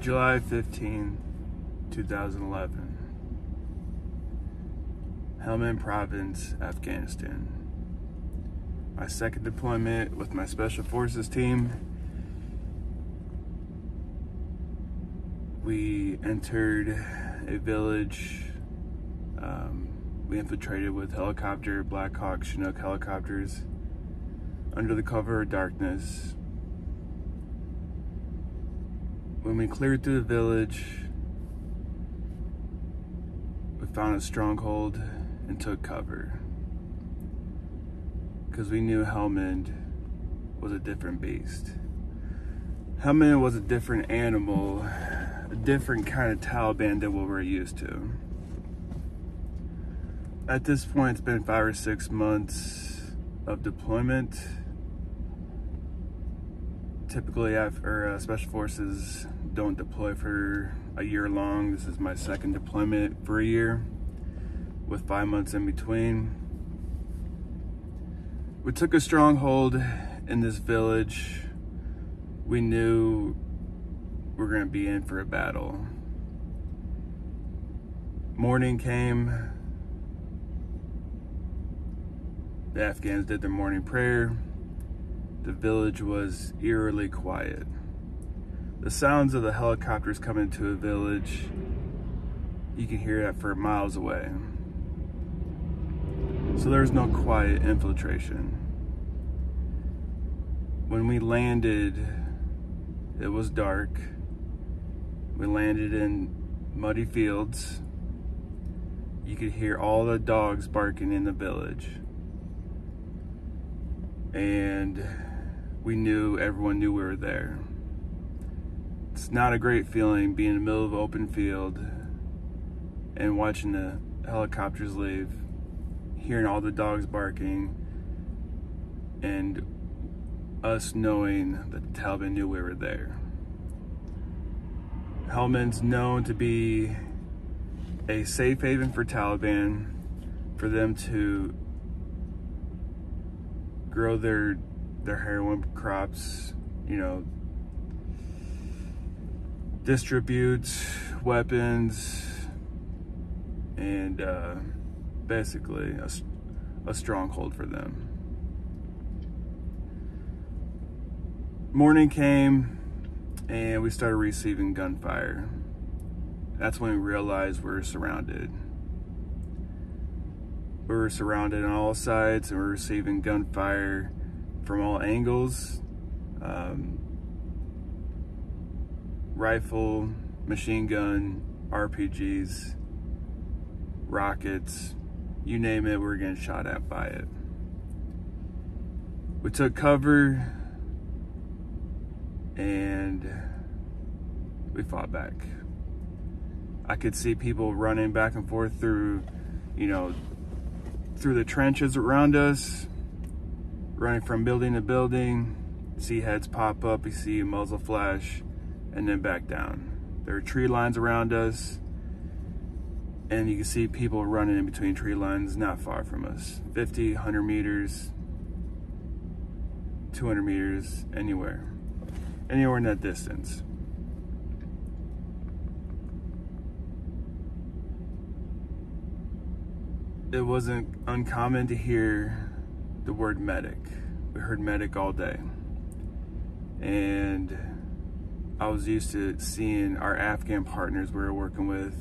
July 15, 2011. Helmand Province, Afghanistan. My second deployment with my Special Forces team. We entered a village. We infiltrated with Black Hawk, Chinook helicopters under the cover of darkness. When we cleared through the village, we found a stronghold and took cover, because we knew Helmand was a different beast. Helmand was a different animal, a different kind of Taliban than what we're used to. At this point, it's been 5 or 6 months of deployment. Typically, Special Forces don't deploy for a year long. This is my second deployment for a year, with 5 months in between. We took a stronghold in this village. We knew we were going to be in for a battle. Morning came. The Afghans did their morning prayer. The village was eerily quiet. The sounds of the helicopters coming to a village, you can hear that for miles away. So there's no quiet infiltration. When we landed, it was dark. We landed in muddy fields. You could hear all the dogs barking in the village. And we knew, everyone knew we were there. It's not a great feeling being in the middle of an open field and watching the helicopters leave, hearing all the dogs barking, and us knowing that the Taliban knew we were there. Helmand's known to be a safe haven for Taliban, for them to grow their heroin crops, distribute weapons, and basically a stronghold for them. Morning came and we started receiving gunfire. That's when we realized we were surrounded. We were surrounded on all sides and we were receiving gunfire from all angles. Rifle, machine gun, RPGs, rockets, you name it, we were getting shot at by it. We took cover and we fought back. I could see people running back and forth through the trenches around us, running from building to building. See heads pop up, you see a muzzle flash, and then back down. There are tree lines around us, and you can see people running in between tree lines not far from us. 50, 100 meters, 200 meters, anywhere in that distance. It wasn't uncommon to hear the word medic. We heard medic all day. And I was used to seeing our Afghan partners we were working with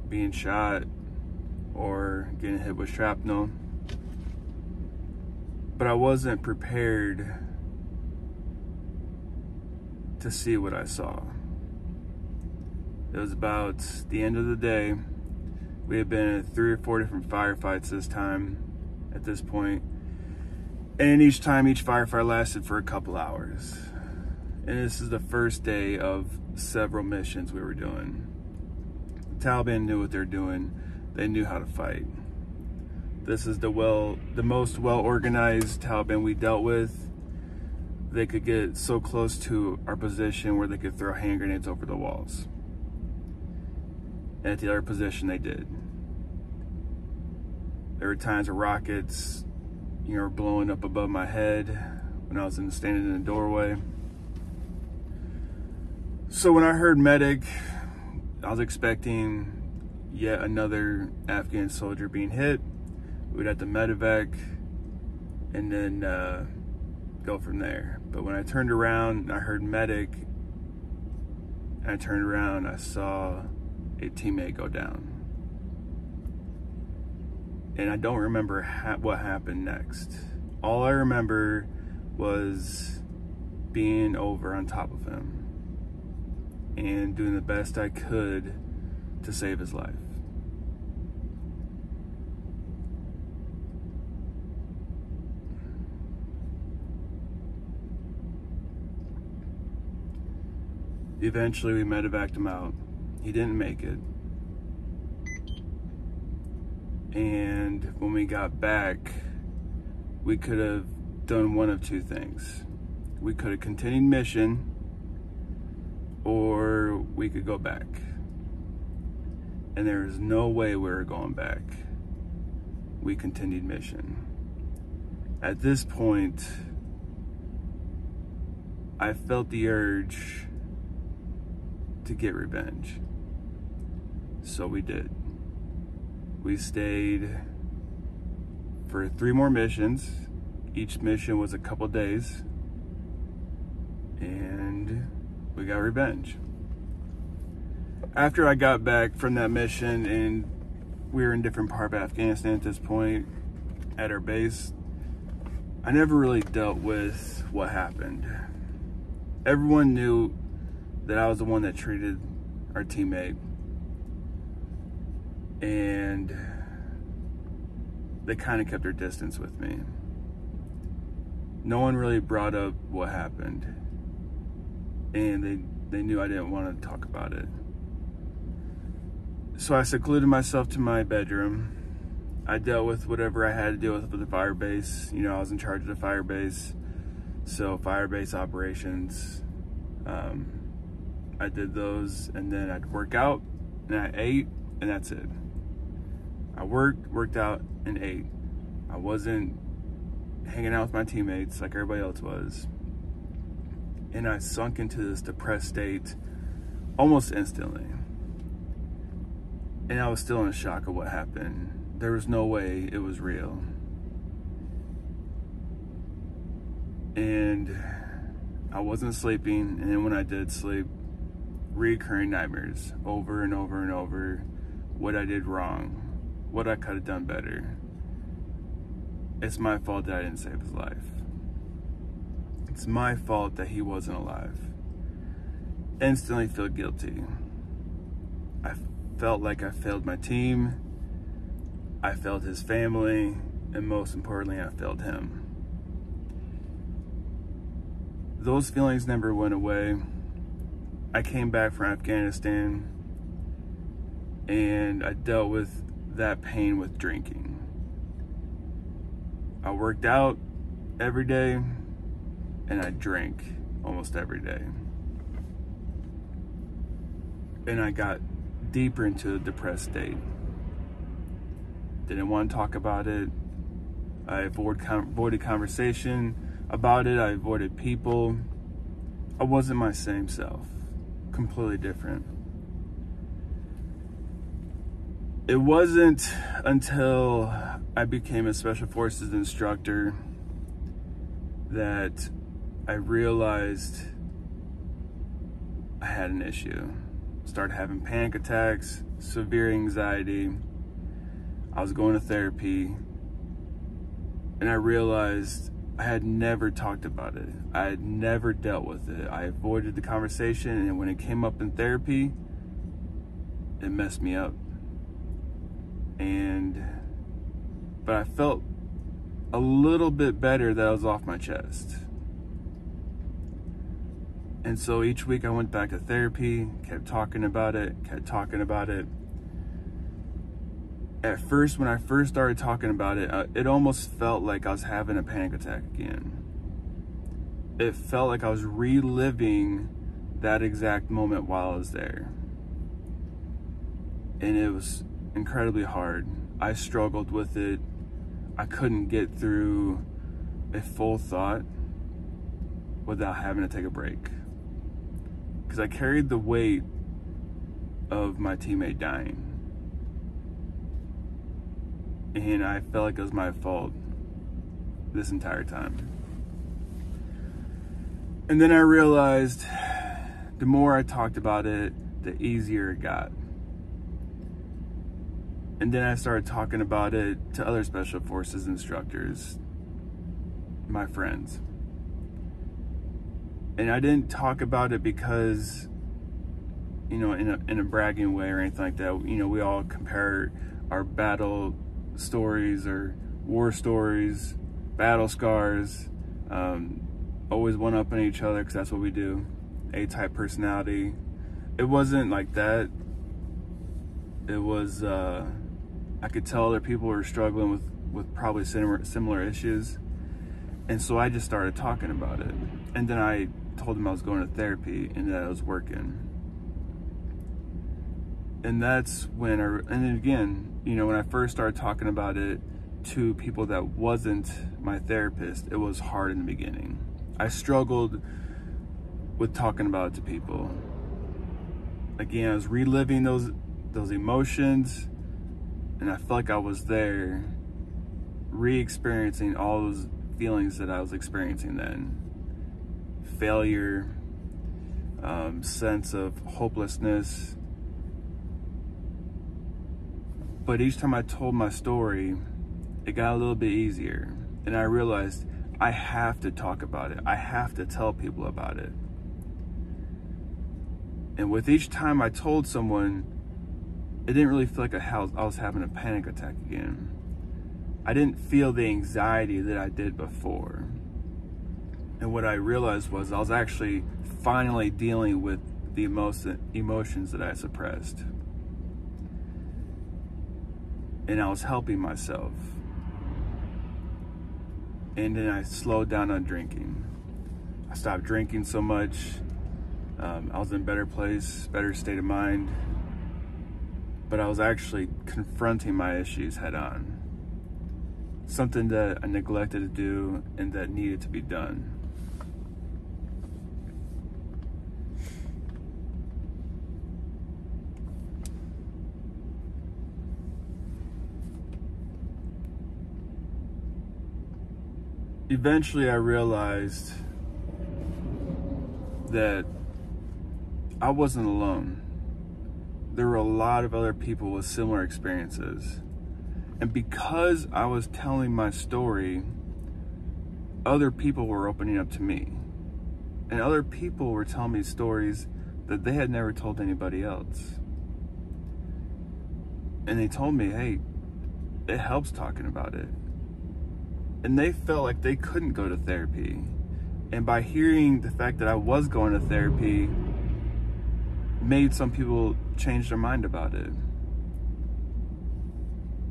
being shot or getting hit with shrapnel. But I wasn't prepared to see what I saw. It was about the end of the day. We had been in 3 or 4 different firefights at this point. And each firefight lasted for a couple hours. And this is the first day of several missions we were doing. The Taliban knew what they're doing. They knew how to fight. This is the most well-organized Taliban we dealt with. They could get so close to our position where they could throw hand grenades over the walls. And at the other position, they did. There were times where rockets, were blowing up above my head when I was standing in the doorway. So when I heard medic, I was expecting yet another Afghan soldier being hit. We'd have to medevac and then go from there. But when I turned around, I heard medic, and I turned around, I saw a teammate go down. And I don't remember what happened next. All I remember was being over on top of him and doing the best I could to save his life. Eventually we medevaced him out. He didn't make it. And when we got back, we could have done one of two things. We could have continued mission, or we could go back. And there is no way we were going back. We continued mission. At this point, I felt the urge to get revenge. So we did. We stayed for 3 more missions. Each mission was a couple days. And we got revenge. After I got back from that mission, and we were in different parts of Afghanistan at this point at our base, I never really dealt with what happened. Everyone knew that I was the one that treated our teammate, and they kind of kept their distance with me. No one really brought up what happened, and they knew I didn't want to talk about it. So I secluded myself to my bedroom. I dealt with whatever I had to deal with the fire base. You know, I was in charge of the fire base, so fire base operations. I did those, and then I'd work out, and I ate, and that's it. I worked out, and ate. I wasn't hanging out with my teammates like everybody else was. And I sunk into this depressed state almost instantly. And I was still in shock of what happened. There was no way it was real. And I wasn't sleeping, and then when I did sleep, recurring nightmares over and over and over, what I did wrong, what I could have done better. It's my fault that I didn't save his life. It's my fault that he wasn't alive. Instantly feel guilty. I felt like I failed my team, I failed his family, and most importantly, I failed him. Those feelings never went away. I came back from Afghanistan, and I dealt with that pain with drinking. I worked out every day, and I drank almost every day. And I got deeper into a depressed state. Didn't want to talk about it. I avoided conversation about it. I avoided people. I wasn't my same self. Completely different. It wasn't until I became a Special Forces instructor that I realized I had an issue. Started having panic attacks, severe anxiety. I was going to therapy, and I realized I had never talked about it. I had never dealt with it. I avoided the conversation, and when it came up in therapy, it messed me up. But I felt a little bit better that I was off my chest. And so each week I went back to therapy, kept talking about it. At first, when I first started talking about it, it almost felt like I was having a panic attack again. It felt like I was reliving that exact moment while I was there. And it was incredibly hard. I struggled with it. I couldn't get through a full thought without having to take a break. because I carried the weight of my teammate dying. And I felt like it was my fault this entire time. And then I realized the more I talked about it, the easier it got. And then I started talking about it to other Special Forces instructors, my friends. And I didn't talk about it because, you know, in a bragging way or anything like that. You know, we all compare our battle stories or war stories, battle scars, always one up on each other because that's what we do. A-type personality. It wasn't like that. It was, I could tell other people were struggling with probably similar issues. And so I just started talking about it. And then I told them I was going to therapy and that I was working. And that's when and then again, you know, when I first started talking about it to people that wasn't my therapist, it was hard in the beginning. I struggled with talking about it to people. Again, I was reliving those emotions, and I felt like I was there, re-experiencing all those feelings that I was experiencing then. Failure, sense of hopelessness. But each time I told my story, it got a little bit easier. And I realized I have to talk about it. I have to tell people about it. And with each time I told someone, it didn't really feel like I was having a panic attack again. I didn't feel the anxiety that I did before. And what I realized was I was actually finally dealing with the emotions that I suppressed. And I was helping myself. And then I slowed down on drinking. I stopped drinking so much. I was in a better place, better state of mind. But I was actually confronting my issues head on. Something that I neglected to do and that needed to be done. Eventually I realized that I wasn't alone. There were a lot of other people with similar experiences. And because I was telling my story, other people were opening up to me. And other people were telling me stories that they had never told anybody else. And they told me, hey, it helps talking about it. And they felt like they couldn't go to therapy. And by hearing the fact that I was going to therapy, made some people change their mind about it.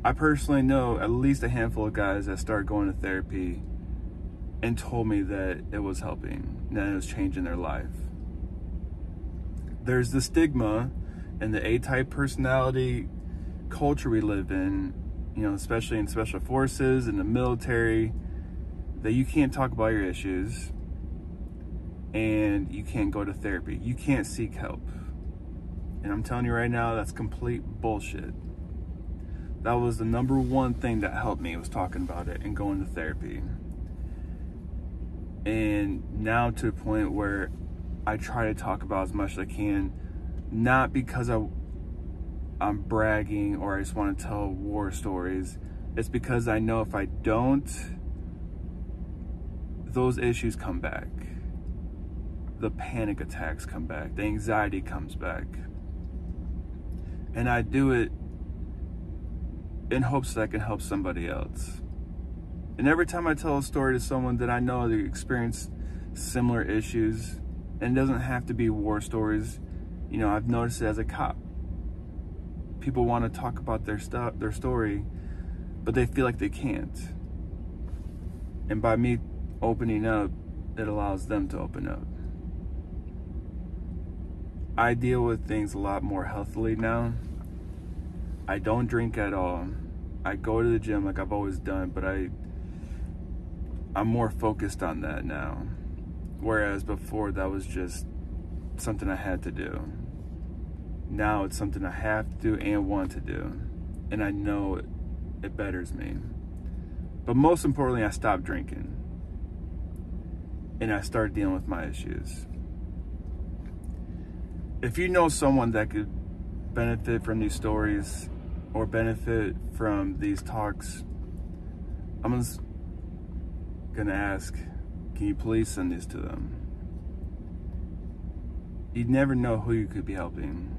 I personally know at least a handful of guys that started going to therapy and told me that it was helping, that it was changing their life. There's the stigma and the A-type personality culture we live in, you know, especially in special forces, in the military, that you can't talk about your issues and you can't go to therapy. You can't seek help. And I'm telling you right now, that's complete bullshit. That was the number one thing that helped me, was talking about it and going to therapy. And now to the point where I try to talk about as much as I can, not because I'm bragging or I just want to tell war stories. It's because I know if I don't, those issues come back. The panic attacks come back. The anxiety comes back. And I do it in hopes that I can help somebody else. And every time I tell a story to someone that I know they experienced similar issues, and it doesn't have to be war stories, you know, I've noticed it as a cop. People want to talk about their story, but they feel like they can't. And by me opening up, it allows them to open up. I deal with things a lot more healthily now. I don't drink at all. I go to the gym like I've always done, but I'm more focused on that now. Whereas before, that was just it's something I had to do. Now it's something I have to do and want to do. And I know it betters me. But most importantly, I stopped drinking. And I started dealing with my issues. If you know someone that could benefit from these stories or benefit from these talks, I'm just gonna ask, can you please send these to them? You never know who you could be helping.